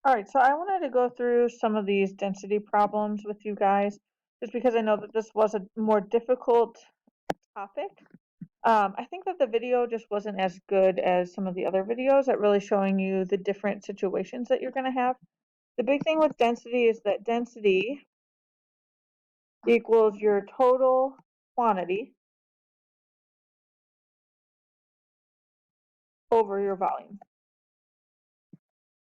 All right, so I wanted to go through some of these density problems with you guys, just because I know that this was a more difficult topic. I think that the video just wasn't as good as some of the other videos at really showing you the different situations that you're going to have. The big thing with density is that density equals your total quantity over your volume.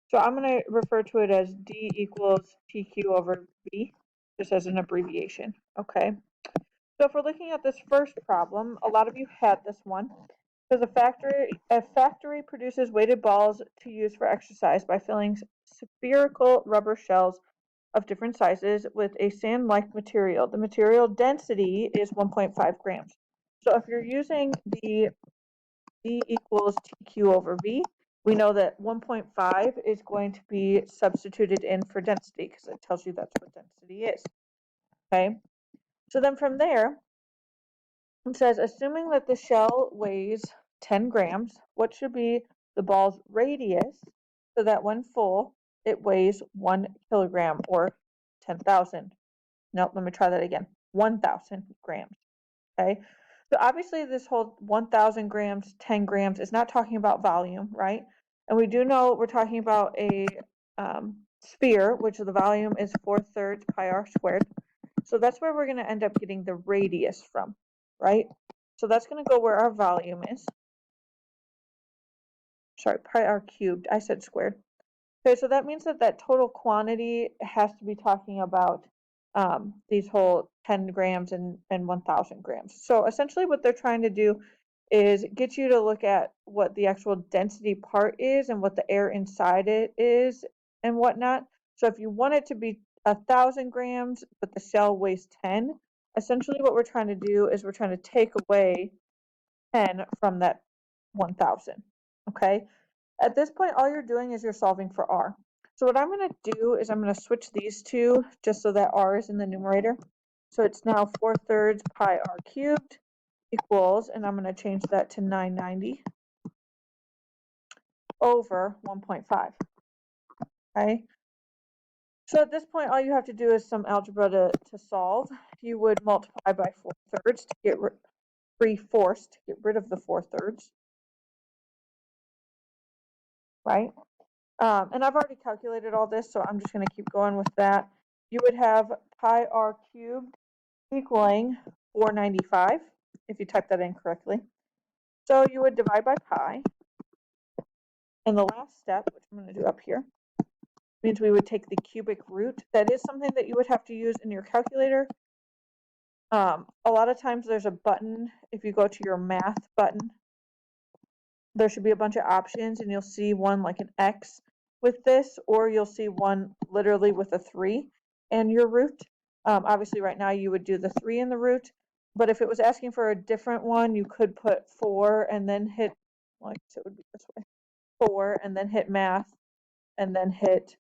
So I'm going to refer to it as D equals PQ over V, just as an abbreviation, okay? So if we're looking at this first problem, a lot of you had this one. Because a factory produces weighted balls to use for exercise by filling spherical rubber shells of different sizes with a sand-like material. The material density is 1.5 grams. So if you're using the D equals TQ over V, we know that 1.5 is going to be substituted in for density because it tells you that's what density is. Okay, so then from there, it says, assuming that the shell weighs 10 grams, what should be the ball's radius so that when full, it weighs 1 kilogram or 10,000? Nope, let me try that again. 1,000 grams. Okay, so obviously this whole 1,000 grams, 10 grams is not talking about volume, right? And we do know we're talking about a sphere, which the volume is 4/3 pi r squared. So that's where we're going to end up getting the radius from, right? So that's going to go where our volume is. Sorry, pi r cubed. I said squared. Okay, so that means that that total quantity has to be talking about these whole 10 grams and 1,000 grams. So essentially what they're trying to do is get you to look at what the actual density part is and what the air inside it is and whatnot. So if you want it to be 1,000 grams, but the shell weighs 10, essentially what we're trying to do is we're trying to take away 10 from that 1,000, okay? At this point, all you're doing is you're solving for r. So what I'm going to do is I'm going to switch these two just so that r is in the numerator. So it's now 4/3 pi r cubed equals, and I'm going to change that to 990 over 1.5. Okay. So at this point, all you have to do is some algebra to solve. You would multiply by 4/3 to get 3/4 to get rid of the 4/3, right? And I've already calculated all this, so I'm just going to keep going with that. You would have pi r cubed equaling 495 if you type that in correctly. So you would divide by pi. And the last step, which I'm going to do up here, means we would take the cubic root. That is something that you would have to use in your calculator. A lot of times there's a button. If you go to your math button, there should be a bunch of options, and you'll see one like an X with this, or you'll see one literally with a 3 and your root. Obviously right now you would do the 3 in the root, but if it was asking for a different one, you could put 4 and then hit, like it would be this way, 4 and then hit math and then hit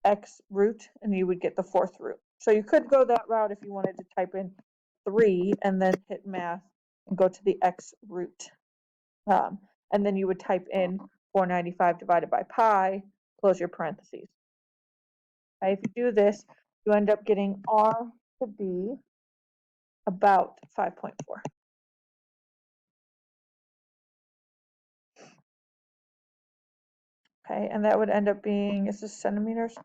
X root, and you would get the 4th root. So you could go that route if you wanted to type in 3 and then hit math and go to the X root. And then you would type in 495 divided by pi, close your parentheses. Okay, if you do this, you end up getting r to be about 5.4. Okay, and that would end up being, is this centimeters?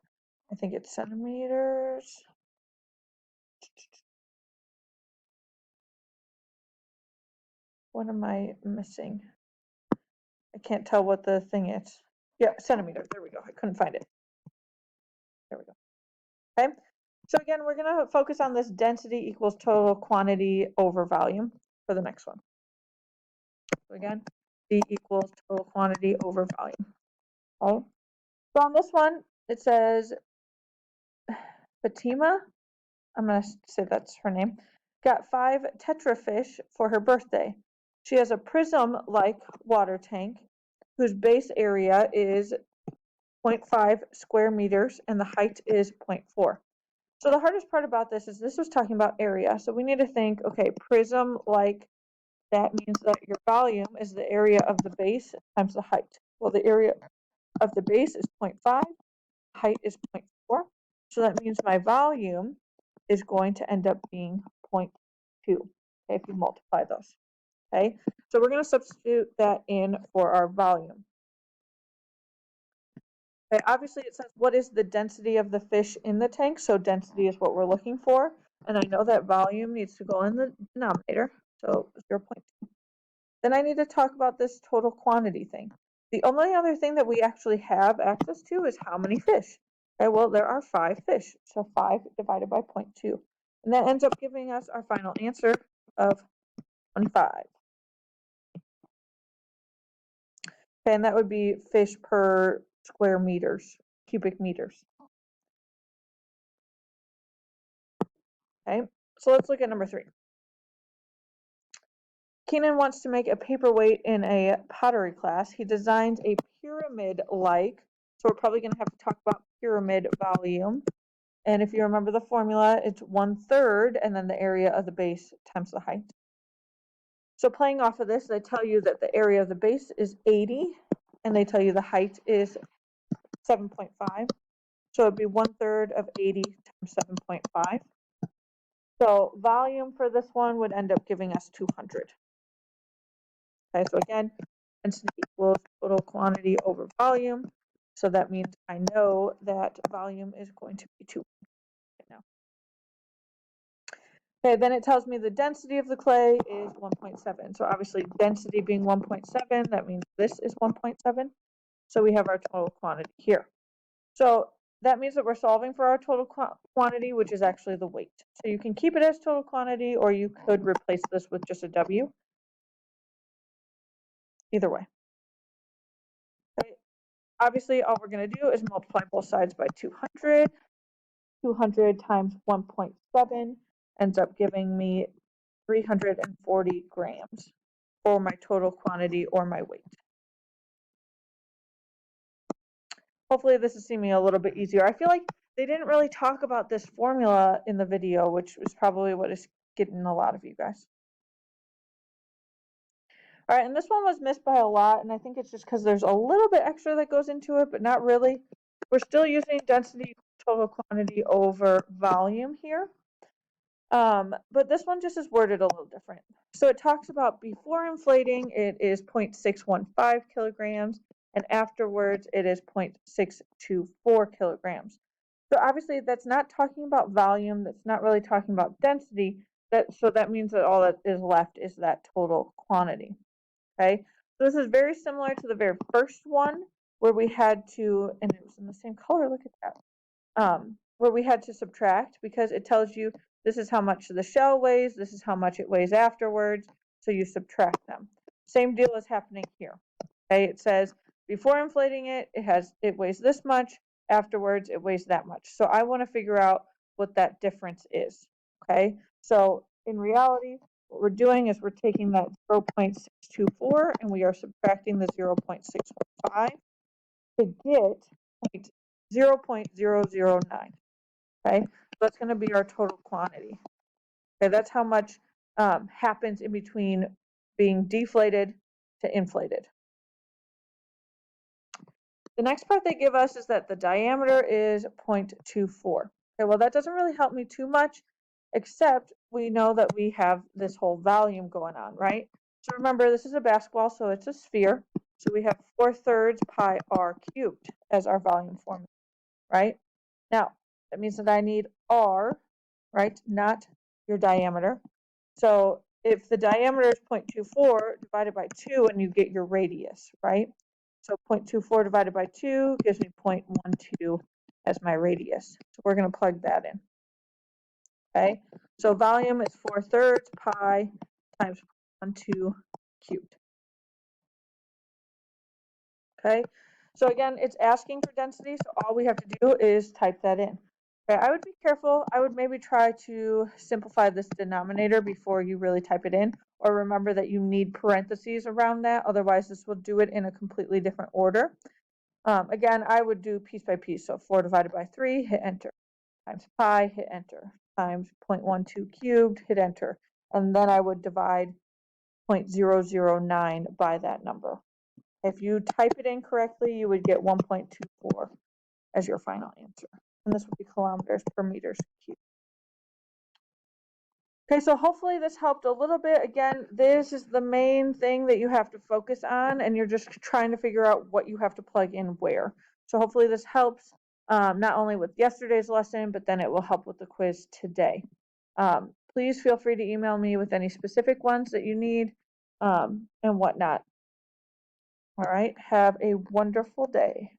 I think it's centimeters. What am I missing? I can't tell what the thing is. Yeah, centimeters. There we go. I couldn't find it. There we go. Okay. So again, we're going to focus on this density equals total quantity over volume for the next one. So again, D equals total quantity over volume. Okay. So on this one, it says Fatima, I'm going to say that's her name, got 5 tetrafish for her birthday. She has a prism-like water tank whose base area is 0.5 square meters and the height is 0.4. So the hardest part about this is this was talking about area. So we need to think, okay, prism-like, that means that your volume is the area of the base times the height. Well, the area of the base is 0.5 height is 0.4. So that means my volume is going to end up being 0.2, okay, if you multiply those. Okay, so we're going to substitute that in for our volume. Okay, obviously it says what is the density of the fish in the tank, so density is what we're looking for, and I know that volume needs to go in the denominator, so 0.2. Then I need to talk about this total quantity thing. The only other thing that we actually have access to is how many fish. Okay, well, there are 5 fish, so 5 divided by 0.2. And that ends up giving us our final answer of 25. Okay, and that would be fish per square meters, cubic meters. Okay, so let's look at number 3. Kenan wants to make a paperweight in a pottery class. He designs a pyramid-like, so we're probably going to have to talk about pyramid volume. And if you remember the formula, it's 1/3 and then the area of the base times the height. So playing off of this, they tell you that the area of the base is 80 and they tell you the height is 7.5. So it'd be 1/3 of 80 times 7.5. So volume for this one would end up giving us 200. Okay, so again, density equals total quantity over volume. So that means I know that volume is going to be 200 right now. Okay, then it tells me the density of the clay is 1.7. So obviously density being 1.7, that means this is 1.7. So we have our total quantity here. So that means that we're solving for our total quantity, which is actually the weight. So you can keep it as total quantity, or you could replace this with just a W. Either way. Okay. Obviously, all we're going to do is multiply both sides by 200. 200 times 1.7 ends up giving me 340 grams for my total quantity or my weight. Hopefully this is seeming a little bit easier. I feel like they didn't really talk about this formula in the video, which was probably what is getting a lot of you guys. All right, and this one was missed by a lot, and I think it's just because there's a little bit extra that goes into it, but not really. We're still using density total quantity over volume here. But this one just is worded a little different. So it talks about before inflating, it is 0.615 kilograms, and afterwards it is 0.624 kilograms. So obviously that's not talking about volume, that's not really talking about density, so that means that all that is left is that total quantity. Okay, so this is very similar to the very first one where we had to, and it was in the same color, look at that, where we had to subtract because it tells you this is how much the shell weighs, this is how much it weighs afterwards, so you subtract them. Same deal is happening here. Okay, it says before inflating it, it weighs this much, afterwards it weighs that much. So I want to figure out what that difference is. Okay, so in reality, what we're doing is we're taking that 0.624 and we are subtracting the 0.615 to get 0.009. Okay, so that's going to be our total quantity. Okay, that's how much happens in between being deflated to inflated. The next part they give us is that the diameter is 0.24. Okay, well that doesn't really help me too much, except we know that we have this whole volume going on, right? So remember, this is a basketball, so it's a sphere. So we have 4/3 pi r cubed as our volume formula, right? Now, that means that I need r, right, not your diameter. So if the diameter is 0.24 divided by 2, and you get your radius, right? So 0.24 divided by 2 gives me 0.12 as my radius. So we're going to plug that in. Okay, so volume is 4/3 pi times 0.12 cubed. Okay, so again, it's asking for density, so all we have to do is type that in. Okay, I would be careful. I would maybe try to simplify this denominator before you really type it in, or remember that you need parentheses around that, otherwise this will do it in a completely different order. Again, I would do piece by piece, so 4 divided by 3, hit enter, times pi, hit enter, times 0.12 cubed, hit enter, and then I would divide 0.009 by that number. If you type it in correctly, you would get 1.24. as your final answer. And this would be kilometers per meters cubed. Okay, so hopefully this helped a little bit. Again, this is the main thing that you have to focus on, and you're just trying to figure out what you have to plug in where. So hopefully this helps not only with yesterday's lesson, but then it will help with the quiz today. Please feel free to email me with any specific ones that you need and whatnot. All right, have a wonderful day.